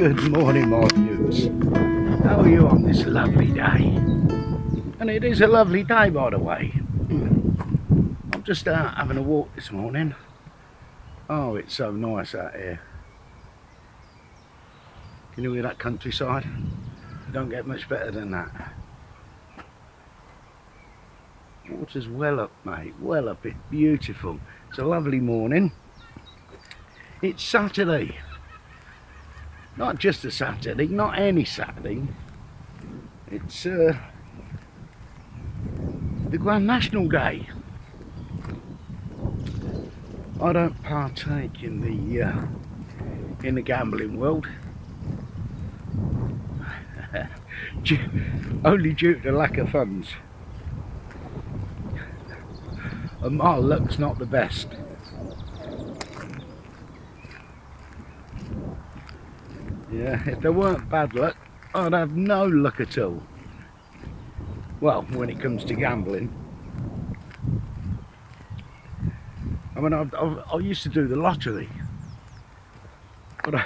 Good morning, my viewers. How are you on this lovely day? And it is a lovely day, by the way. I'm just out having a walk this morning. Oh, it's so nice out here. Can you hear that countryside? You don't get much better than that. Water's well up, mate. Well up. It's beautiful. It's a lovely morning. It's Saturday. Not just a Saturday, not any Saturday. It's the Grand National Day. I don't partake in the gambling world, only due to lack of funds. And my luck's not the best. Yeah, if there weren't bad luck, I'd have no luck at all. Well, when it comes to gambling. I mean, I used to do the lottery. But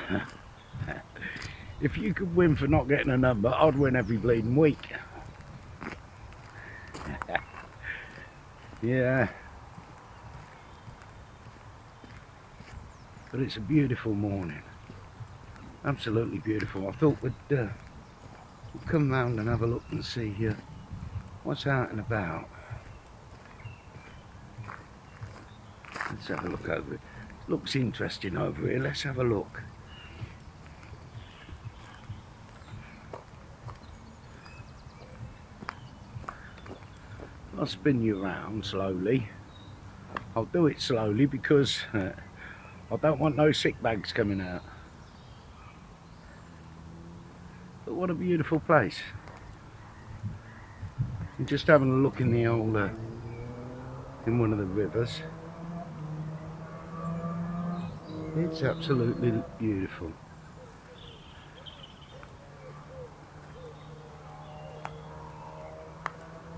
if you could win for not getting a number, I'd win every bleeding week. Yeah. But it's a beautiful morning. Absolutely beautiful. I thought we'd come round and have a look and see what's out and about. Let's have a look over it. Looks interesting over here. Let's have a look. I'll spin you around slowly. I'll do it slowly because I don't want no sick bags coming out. But what a beautiful place. I'm just having a look in the old in one of the rivers. It's absolutely beautiful.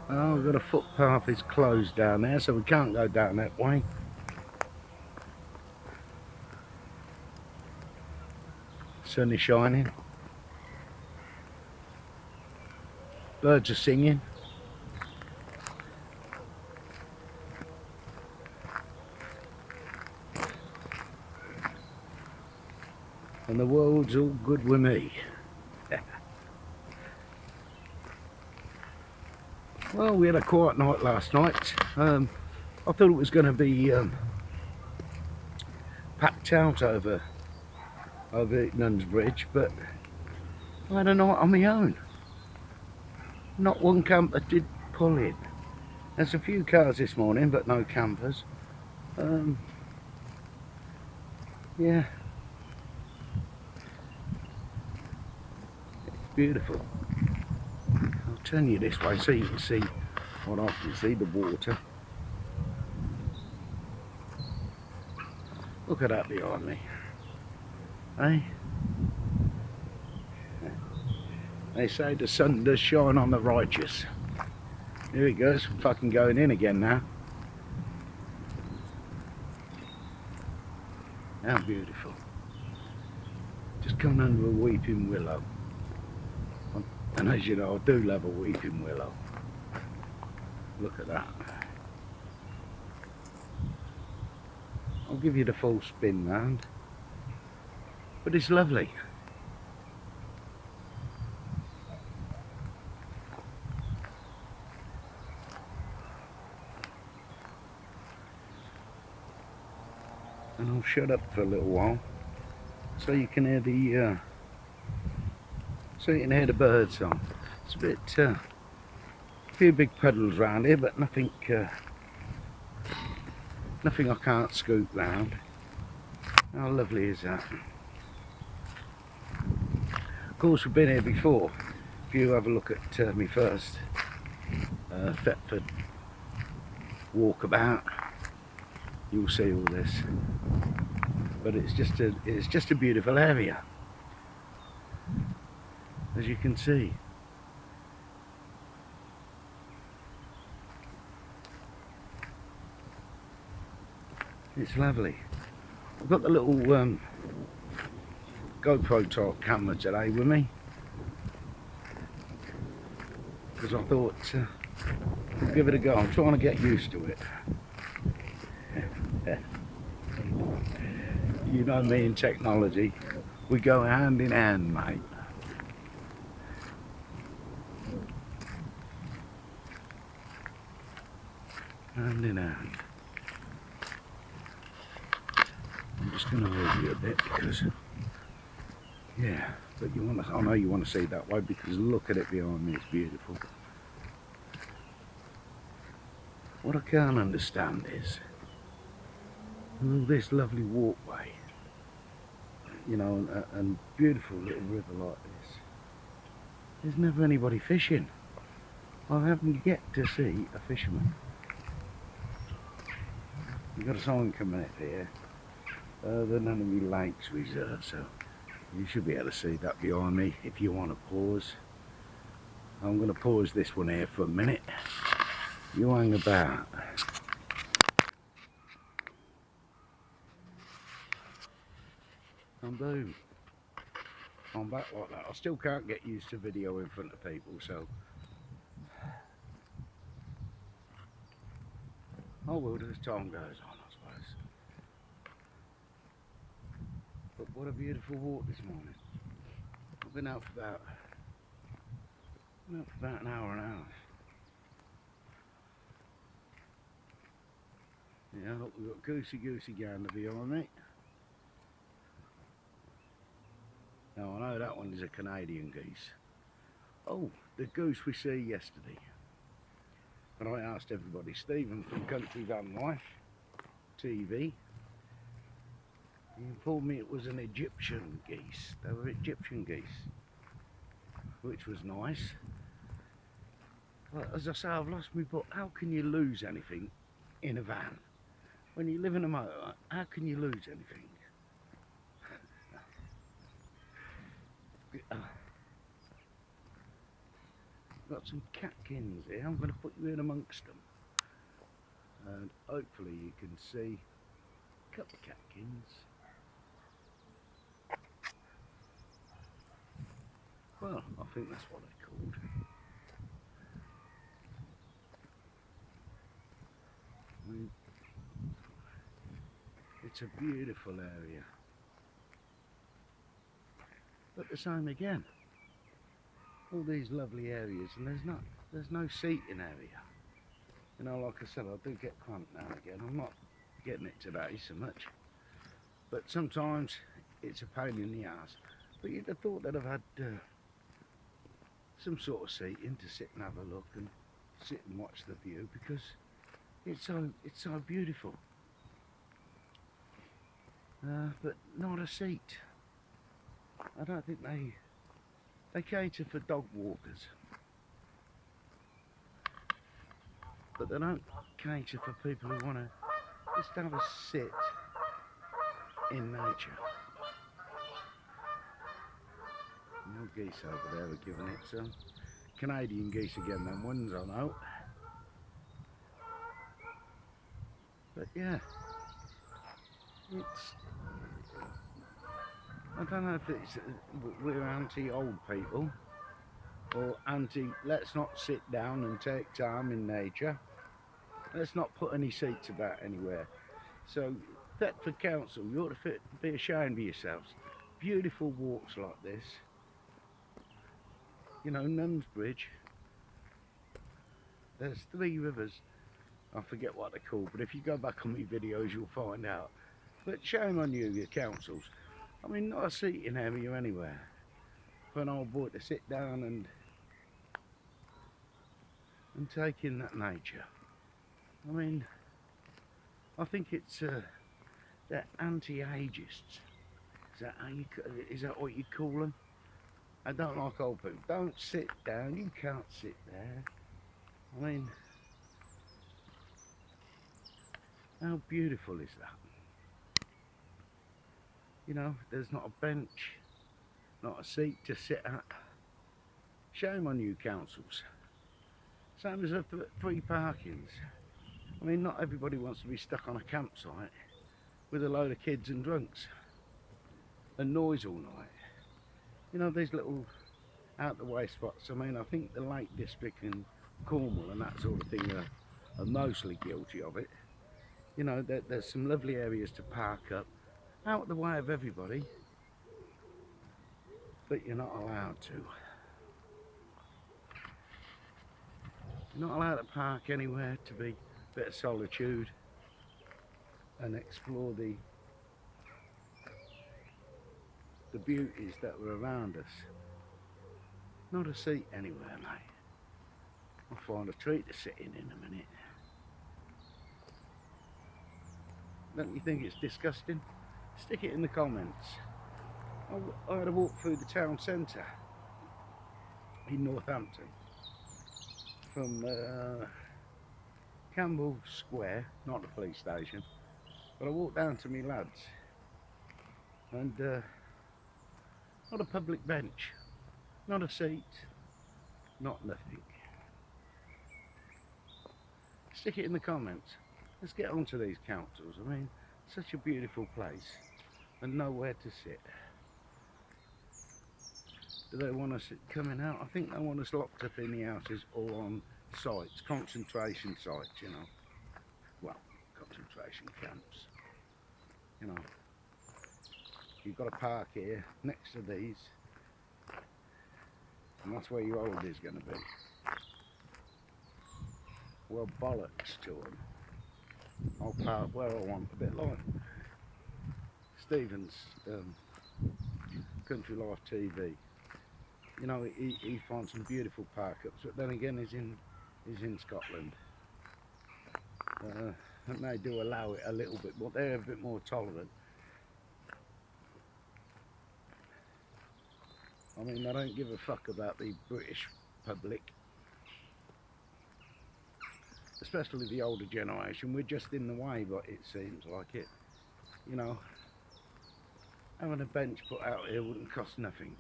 Oh, we've got a footpath is closed down there, so we can't go down that way. Sun is shining. Birds are singing. And the world's all good with me. Well, we had a quiet night last night. I thought it was going to be packed out over Nuns Bridge, but I had a night on my own. Not one camper did pull in. There's a few cars this morning, but no campers. Yeah. It's beautiful. I'll turn you this way so you can see what I can see, the water. Look at that behind me. Hey? They say the sun does shine on the righteous. Here he goes, fucking going in again now. How beautiful. Just coming under a weeping willow. And as you know, I do love a weeping willow. Look at that. I'll give you the full spin round. But it's lovely. And I'll shut up for a little while so you can hear the bird song. It's a bit a few big puddles around here, but nothing I can't scoop round. How lovely is that? Of course, we've been here before. If you have a look at me first Thetford walkabout, you'll see all this. But it's just a beautiful area, as you can see. It's lovely. I've got the little GoPro type camera today with me, because I thought I'd give it a go. I'm trying to get used to it. You know me and technology, we go hand in hand, mate. Hand in hand. I'm just going to move you a bit because, yeah, but you want to, I know you want to see that way because look at it behind me, it's beautiful. What I can't understand is all this lovely walkway, you know, and beautiful little river like this. There's never anybody fishing. I haven't yet to see a fisherman. You've got a sign coming up here, the Enemy Lakes Reserve, so you should be able to see that behind me if you want to pause. I'm going to pause this one here for a minute. You hang about. And boom, I'm back like that. I still can't get used to video in front of people, so I will as time goes on, I suppose. But what a beautiful walk this morning. I've been out for about an hour and a half. Yeah, we've got Goosey Gander behind me. Now I know that one is a Canadian geese. Oh, the goose we see yesterday. And I asked everybody, Stephen from Country Van Life TV, he informed me it was an Egyptian geese. They were Egyptian geese, which was nice. But as I say, I've lost my book. How can you lose anything in a van? When you live in a motor, how can you lose anything? Got some catkins here. I'm going to put you in amongst them. And hopefully you can see a couple of catkins. Well, I think that's what they're called. I mean, it's a beautiful area. But the same again. All these lovely areas, and there's no seating area. You know, like I said, I do get cramped now and again. I'm not getting it today so much, but sometimes it's a pain in the ass. But you'd have thought that I've had some sort of seating to sit and have a look and sit and watch the view, because it's so beautiful. But not a seat. I don't think they cater for dog walkers, but they don't cater for people who want to just have a sit in nature. No geese over there are giving it some. Canadian geese again, them ones I know. But yeah, it's, I don't know if it's we're anti-old people or anti let's not sit down and take time in nature. Let's not put any seats about anywhere. So Thetford Council, you ought to be ashamed of yourselves. Beautiful walks like this. You know, Nuns Bridge. There's 3 rivers. I forget what they're called, but if you go back on my videos you'll find out. But shame on you, your councils. I mean, not a seating area anywhere for an old boy to sit down and take in that nature. I mean, I think it's they're anti-ageists. Is that what you call them? I don't like old people. Don't sit down. You can't sit there. I mean, how beautiful is that? You know, there's not a bench, not a seat to sit at. Shame on you councils. Same as the free parkings. I mean, not everybody wants to be stuck on a campsite with a load of kids and drunks. and noise all night. You know, these little out the way spots. I mean, I think the Lake District and Cornwall and that sort of thing are mostly guilty of it. You know, there's some lovely areas to park up out the way of everybody, but you're not allowed to. You're not allowed to park anywhere to be a bit of solitude and explore the beauties that were around us. Not a seat anywhere, mate. I'll find a tree to sit in a minute. Don't you think it's disgusting? Stick it in the comments. I had a walk through the town centre in Northampton from Campbell Square, not the police station, but I walked down to me lads, and not a public bench, not a seat, not nothing. Stick it in the comments. Let's get onto these councils. I mean, such a beautiful place and nowhere to sit. Do they want us coming out? I think they want us locked up in the houses or on sites, concentration sites, you know. Well, concentration camps. You know, you've got to park here next to these, and that's where your holiday's going to be. Well, bollocks to them. I'll park where I want, a bit like Stephen's Country Life TV. You know, he finds some beautiful park-ups, but then again he's in Scotland. And they do allow it a little bit, but they're a bit more tolerant. I mean, they don't give a fuck about the British public, especially the older generation. We're just in the way, but it seems like it. You know, having a bench put out here wouldn't cost nothing.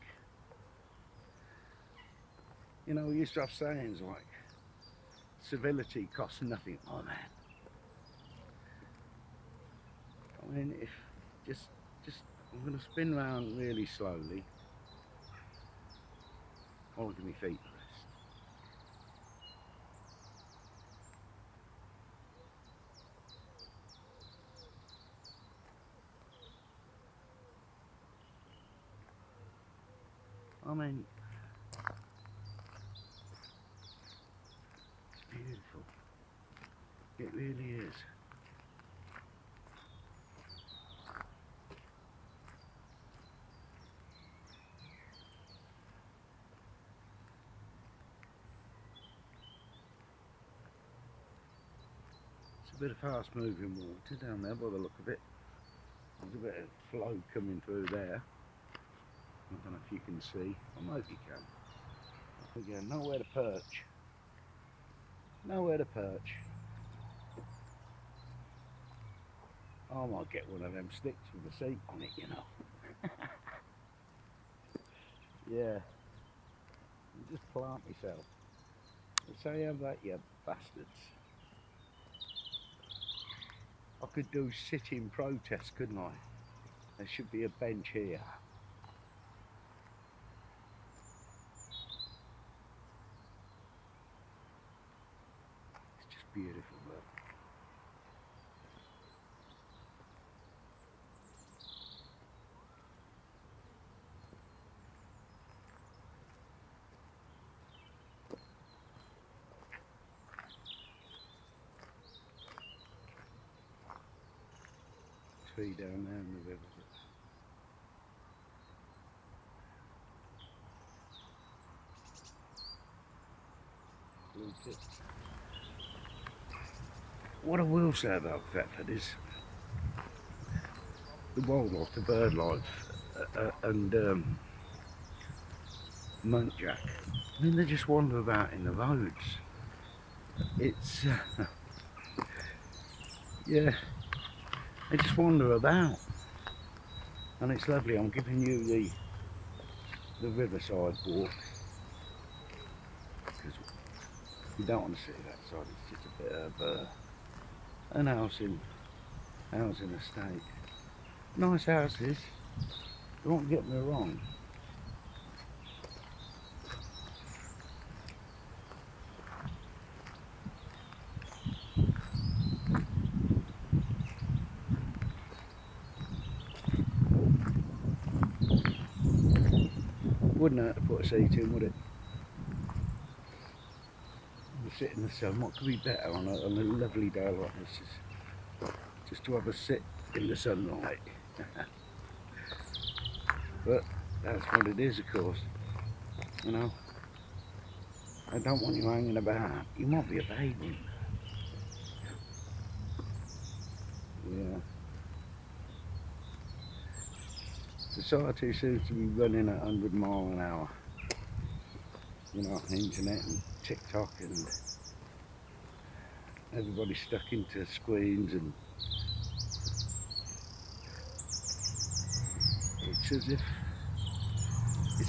You know, we used to have sayings like, civility costs nothing, my man. I mean, if just I'm going to spin round really slowly. I'll give my feet a rest. I mean, it's beautiful. It really is. It's a bit of fast moving water down there by the look of it. There's a bit of flow coming through there. I don't know if you can see. I hope you can. Again, nowhere to perch. Nowhere to perch. I might get one of them sticks with a seat on it, you know. Yeah. Just plant myself. Say how about you bastards. I could do sit-in protest, couldn't I? There should be a bench here. It's just beautiful, look. Tree down there in the river. Blue tips. What I will say about Thetford is the wildlife, the bird life, and muntjac. I mean, they just wander about in the roads. It's yeah, they just wander about, and it's lovely. I'm giving you the Riverside walk because you don't want to see that side. It's just a bit of an housing estate. Nice houses, Don't get me wrong. Wouldn't hurt to put a seat in, would it? You sit in the sun. What could be better on a lovely day like this? Just to have a sit in the sunlight. But that's what it is, of course. You know, I don't want you hanging about. You might be a baby. Yeah. Society seems to be running at 100 miles an hour. You know, internet and TikTok, and everybody's stuck into screens, and it's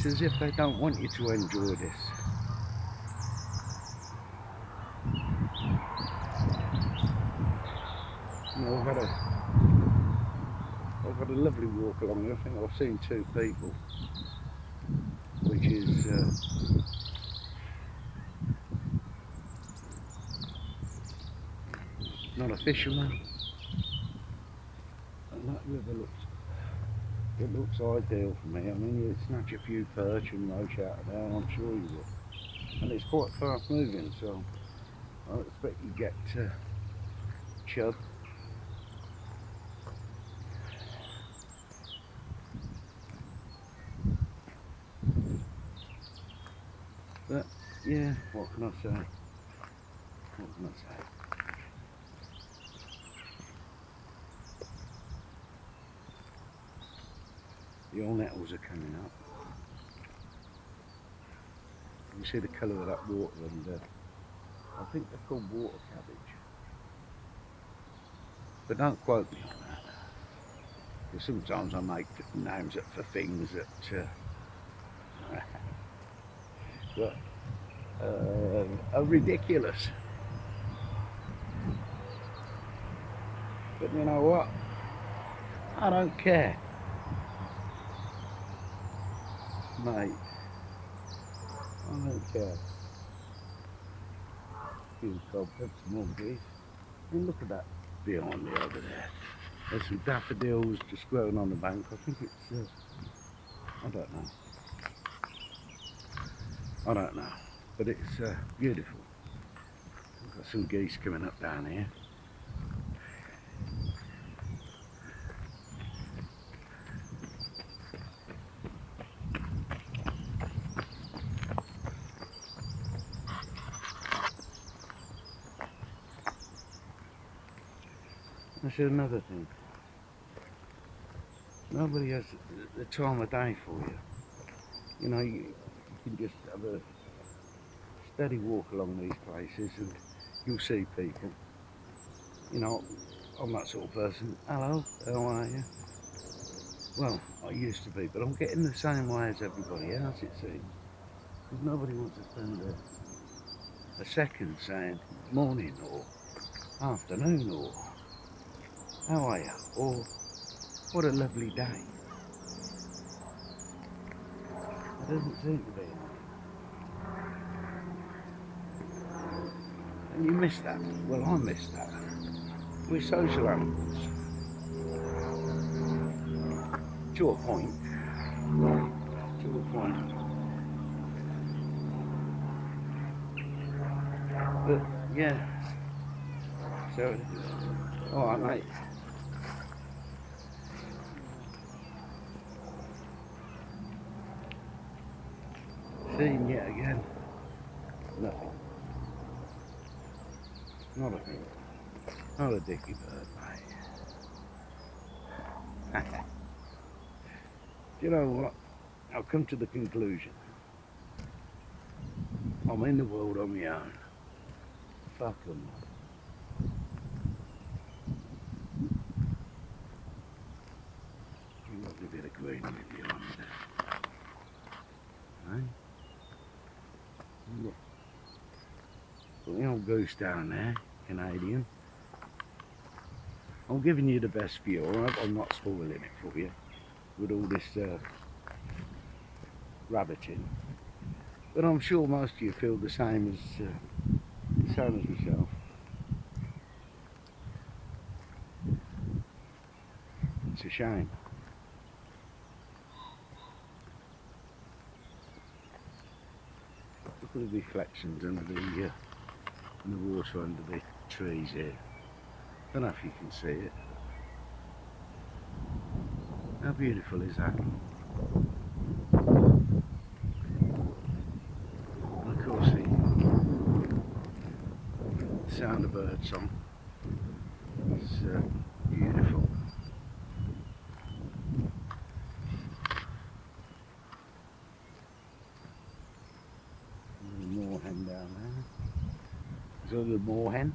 as if they don't want you to enjoy this. You know, I've had a lovely walk along there. I think I've seen 2 people, which is not a fisherman. And that river looks ideal for me. I mean, you snatch a few perch and roach out of there, I'm sure you will. And it's quite fast moving, so I expect you get chub. But yeah, what can I say? What can I say? The old nettles are coming up. You see the colour of that water, and I think they're called water cabbage. But don't quote me on that. Because sometimes I make names up for things that that are ridiculous. But you know what? I don't care, mate. I don't care. Few cobwebs, more geese. And look at that behind me over there. There's some daffodils just growing on the bank. I think it's, I don't know. I don't know. But it's beautiful. We've got some geese coming up down here. That's another thing. Nobody has the time of day for you. You know, you can just have a steady walk along these places and you'll see people. You know, I'm that sort of person. Hello, how are you? Well, I used to be, but I'm getting the same way as everybody else, it seems. Because nobody wants to spend a second saying morning or afternoon or how are you? Or what a lovely day. There doesn't seem to be any. And you miss that. Well, I miss that. We're social animals. To a point. To a point. But yeah. So, alright mate. Seen yet again. Nothing. Not a thing. Not a dicky bird, mate. Do you know what? I've come to the conclusion. I'm in the world on my own. Fuck 'em. A lovely bit of greenery behind me there. Right? Look. Got the old goose down there, Canadian. I'm giving you the best view, alright? I'm not spoiling it for you. with all this rabbiting. But I'm sure most of you feel the same as myself. It's a shame. Look at the reflections under the water under the trees here. Don't know if you can see it. How beautiful is that? And of course the sound of bird song is beautiful. There's a moorhen down there. There's a moorhen.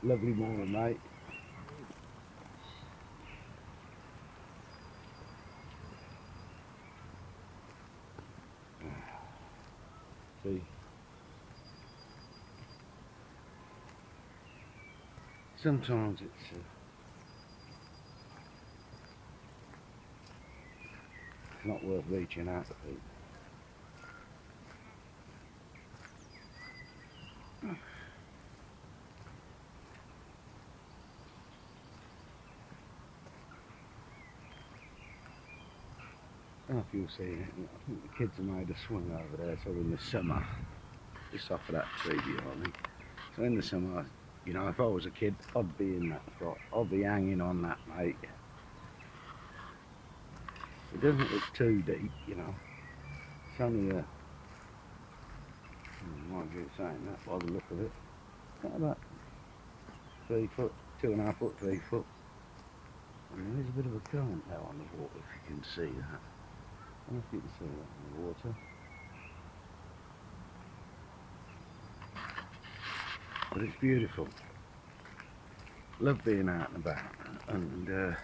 Lovely morning, mate. See, sometimes it's not worth reaching out to people. I don't know if you'll see it. I think the kids have made a swing over there, so in the summer, just off of that tree behind me. So in the summer, you know, if I was a kid, I'd be in that spot. I'd be hanging on that, mate. It doesn't look too deep, you know. It's only a, mind you saying that by the look of it, about 3 foot, 2.5 foot, 3 foot. And there is a bit of a current now on the water, if you can see that. I don't know if you can see that in the water. But it's beautiful. Love being out and about, and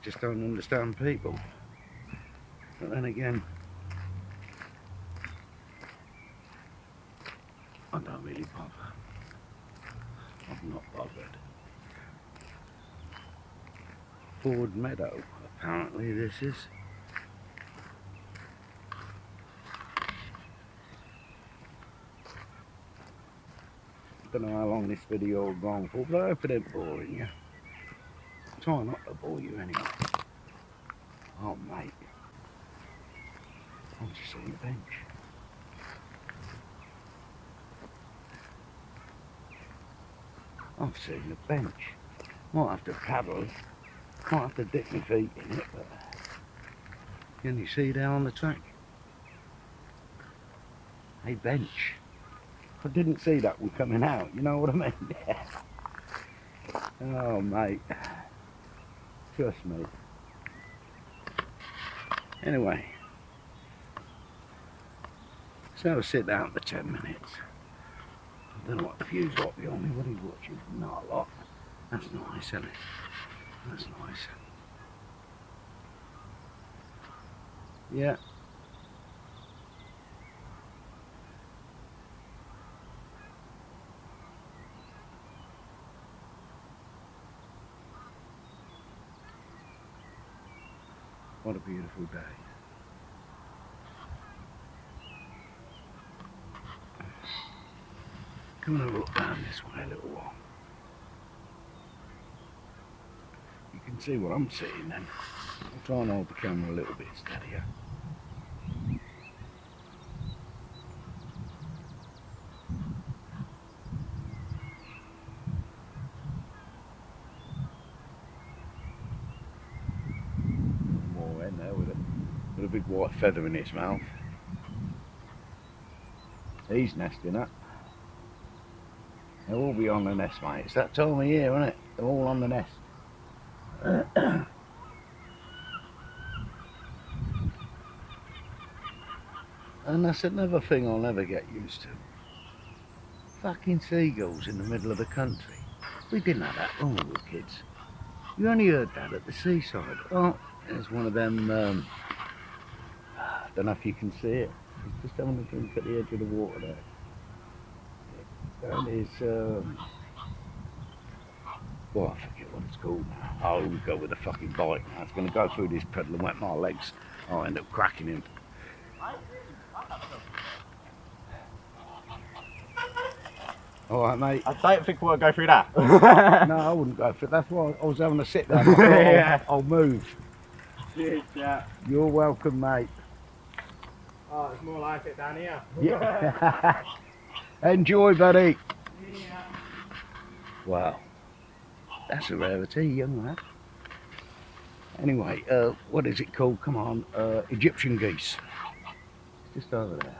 just don't understand people. But then again, I don't really bother. I'm not bothered. Ford Meadow, apparently this is. I don't know how long this video will go on for, but I hope it ain't boring you. Try not to bore you anyway. Oh mate, I've just seen a bench. I've seen a bench. Might have to paddle, might have to dip my feet in it, but can you see down on the track? A bench. I didn't see that one coming out, you know what I mean? Oh mate, trust me. Anyway, so I'll sit down for 10 minutes. I don't know what the view's got behind me, what he's watching. Not a lot. That's nice, isn't it? That's nice. Yeah. What a beautiful day. Come and have a look down this way a little while. You can see what I'm seeing then. I'll try and hold the camera a little bit steadier. More in there with a big white feather in its mouth. He's nesting up. They'll all be on the nest, mate. It's that time of year, isn't it? They're all on the nest. And that's another thing I'll never get used to. Fucking seagulls in the middle of the country. We didn't have that when we were kids. You only heard that at the seaside. Oh, there's one of them, I don't know if you can see it. He's just having a drink at the edge of the water there. That is, well, I forget what it's called now. I'll go with a fucking bike now. It's going to go through this pedal and wet my legs. I'll end up cracking him. Alright, mate. I don't think we'll go through that. No, I wouldn't go for it. That's why I was having a sit down. I thought, Yeah. I'll move. Cheers, yeah. You're welcome, mate. Oh, it's more like it down here. Yeah. Enjoy, buddy. Yeah. Wow. That's a rarity, young lad. Anyway, what is it called? Come on. Egyptian geese. It's just over there.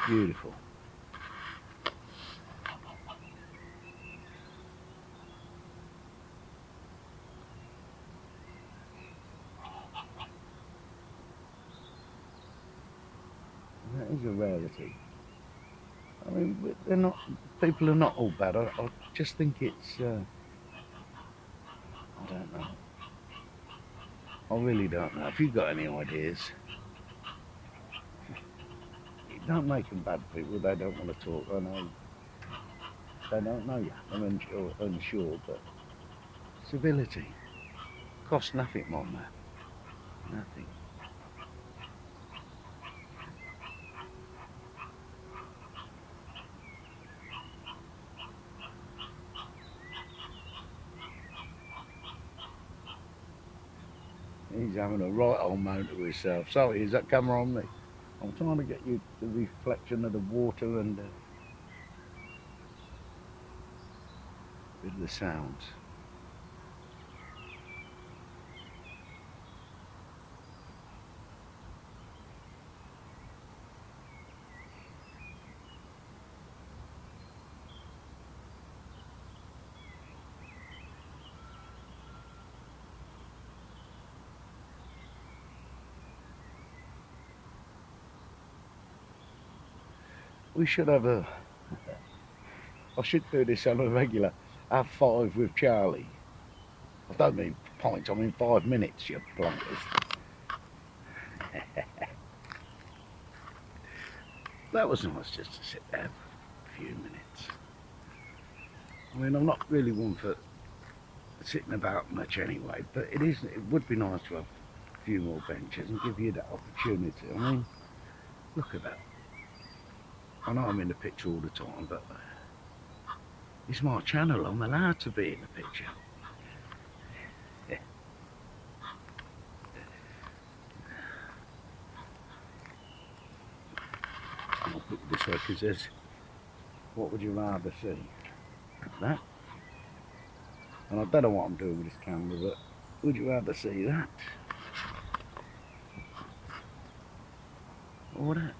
Beautiful. That is a rarity. I mean, they're not. People are not all bad. I just think it's. I don't know. I really don't know. If you've got any ideas, don't make them bad people. They don't want to talk. I know. They don't know you. I'm unsure, but civility costs nothing, my man. Nothing. He's having a right old moment with himself. Sorry, is that camera on me? I'm trying to get you the reflection of the water and a bit of the sounds. We should have a. I should do this on a regular. Have 5 with Charlie. I don't mean pints, I mean 5 minutes, you plunkers. That was nice just to sit there for a few minutes. I mean, I'm not really one for sitting about much anyway, but it would be nice to have a few more benches and give you that opportunity. I mean, look at that. I know I'm in the picture all the time, but it's my channel. I'm allowed to be in the picture. I'll put it this way because there's. What would you rather see? That? And I don't know what I'm doing with this camera, but would you rather see that? Or that?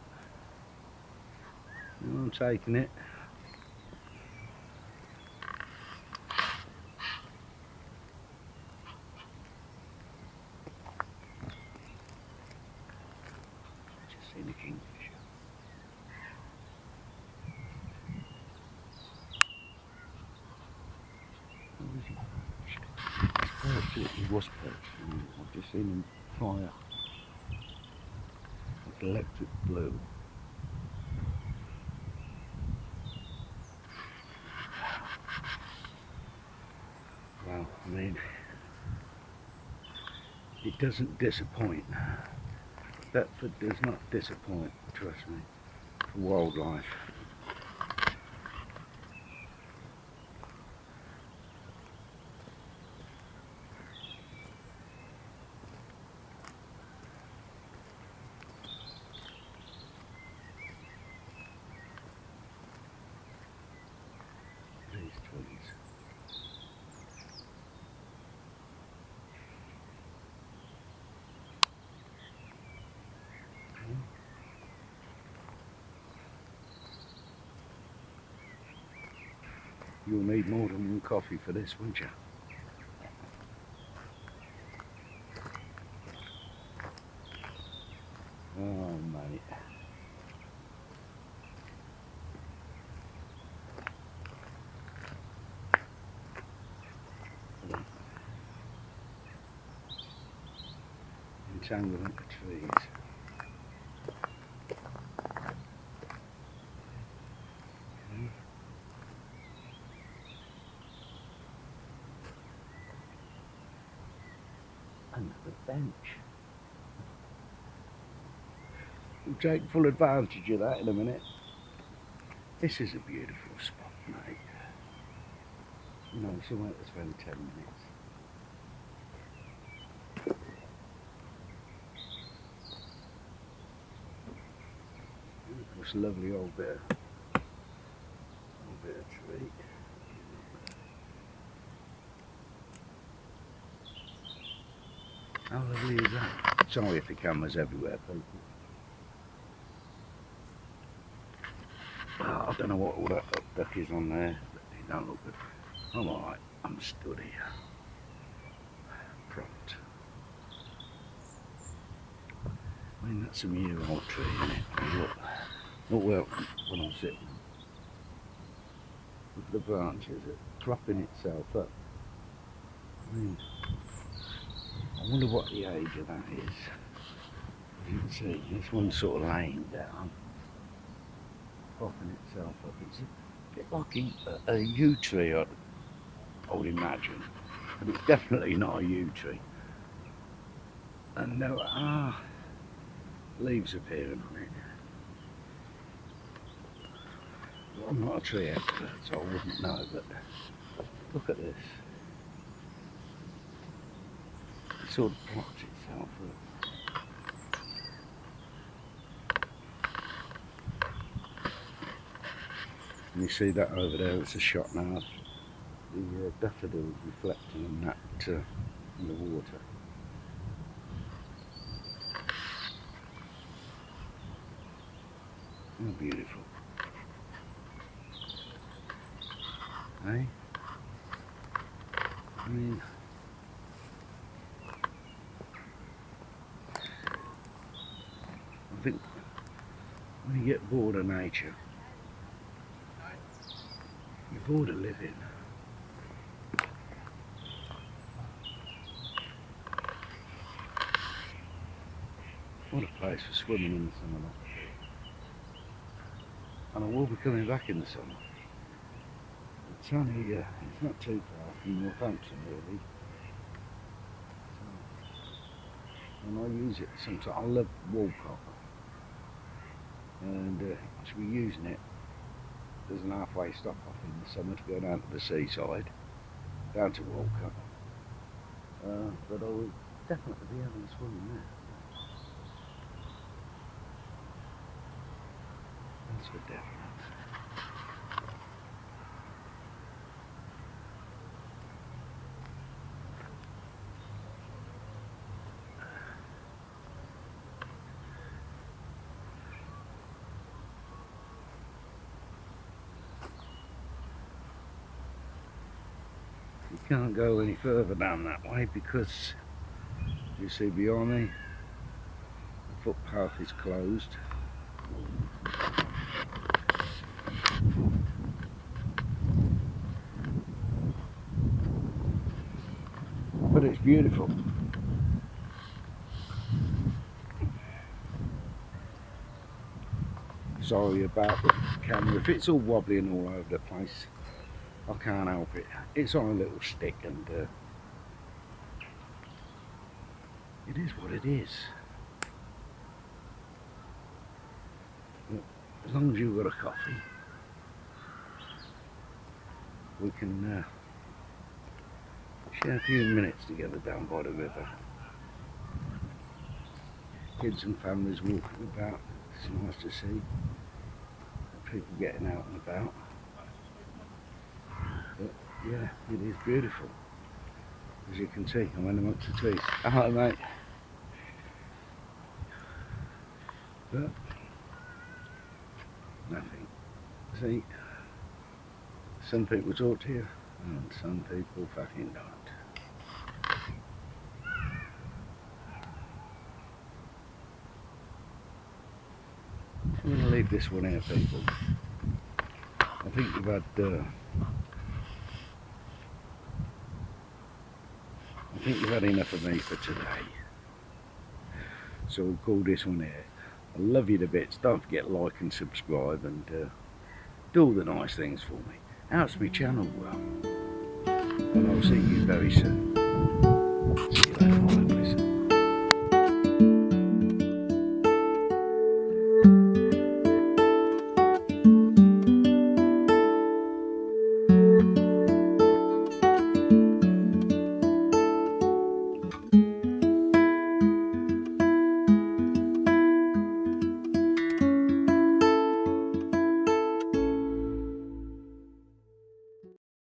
I'm taking it. Just seen a kingfisher. Where is he perched? He's perched. He was perched. I've just seen him fly up. Like electric blue. Well, I mean, it doesn't disappoint. Thetford does not disappoint, trust me, for wildlife. These trees. You'll need more than one coffee for this, won't you? mate. Entanglement of trees. Another bench. We'll take full advantage of that in a minute. This is a beautiful spot, mate. You know, somewhere to spend 10 minutes. This lovely old bit of tree. How lovely is that? Sorry if the camera's everywhere, people. Oh, I don't know what all that duck is on there, but it don't look good. I'm alright, I'm stood here. Prompt. I mean, that's a year-old tree, isn't it? Look well when I'm sitting. Look at the branches, it's propping itself up. I mean, I wonder what the age of that is. As you can see, this one's sort of laying down, propping itself up. It's a bit like a yew tree, I would imagine, but it's definitely not a yew tree. And there are leaves appearing on it. Well, I'm not a tree expert, so I wouldn't know, but look at this. It sort of props itself up. And you see that over there, it's a shot now. The daffodils reflecting on that in the water. How beautiful. Eh? I mean, I think when you get bored of nature, you're bored of living. What a place for swimming in the summer. And I will be coming back in the summer. It's only, it's not too far from Northampton really. So, and I use it sometimes. I love Walcott. And I should be using it as an halfway stop off in the summer to go down to the seaside, down to Walcott. But I will definitely be having a swim in there. That's for definite. You can't go any further down that way because you see behind me the footpath is closed. But it's beautiful. Sorry about the camera, if it's all wobbly and all over the place, I can't help it. It's on a little stick and it is what it is. But as long as you've got a coffee, we can share a few minutes together down by the river. Kids and families walking about, it's nice to see. People getting out and about. But yeah, it is beautiful. As you can see, I'm in amongst the trees. Hello mate. But nothing. See, some people talk to you and some people fucking don't. leave this one here, people. I think you've had enough of me for today. So we'll call this one here. I love you to bits. Don't forget to like and subscribe, and do all the nice things for me. How's my channel? Well, and I'll see you very soon.